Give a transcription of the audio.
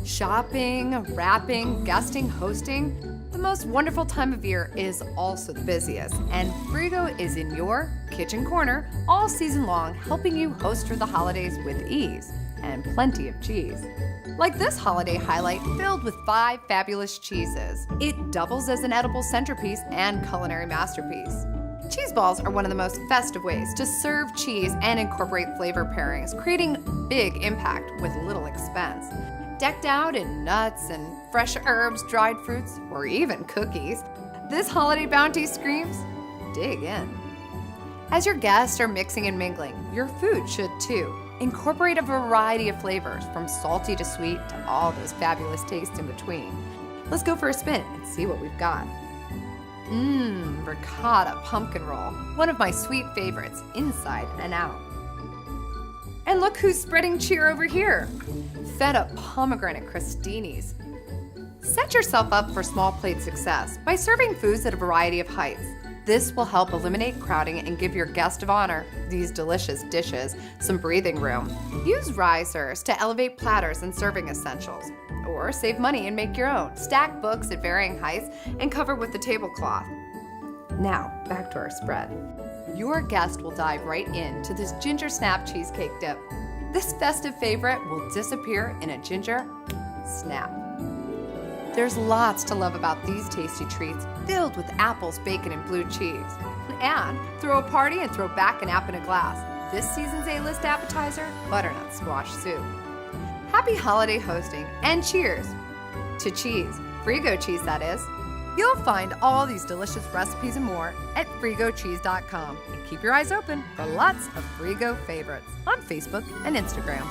Shopping, wrapping, gusting, hosting. The most wonderful time of year is also the busiest, and Frigo is in your kitchen corner all season long, helping you host for the holidays with ease and plenty of cheese. Like this holiday highlight filled with 5 fabulous cheeses. It doubles as an edible centerpiece and culinary masterpiece. Cheese balls are one of the most festive ways to serve cheese and incorporate flavor pairings, creating big impact with little expense. Decked out in nuts and fresh herbs, dried fruits, or even cookies, this holiday bounty screams, dig in. As your guests are mixing and mingling, your food should too. Incorporate a variety of flavors, from salty to sweet to all those fabulous tastes in between. Let's go for a spin and see what we've got. Ricotta pumpkin roll, one of my sweet favorites, inside and out. And look who's spreading cheer over here. FETA pomegranate crostinis. Set yourself up for small plate success by serving foods at a variety of heights. This will help eliminate crowding and give your guest of honor, these delicious dishes, some breathing room. Use risers to elevate platters and serving essentials. Or save money and make your own. Stack books at varying heights and cover with the tablecloth. Now, back to our spread. Your guest will dive right into this ginger snap cheesecake dip. This festive favorite will disappear in a ginger snap. There's lots to love about these tasty treats filled with apples, bacon, and blue cheese. And throw a party and throw back an app in a glass. This season's A-list appetizer, butternut squash soup. Happy holiday hosting and cheers to cheese, Frigo cheese that is. You'll find all these delicious recipes and more at frigocheese.com. And keep your eyes open for lots of Frigo favorites on Facebook and Instagram.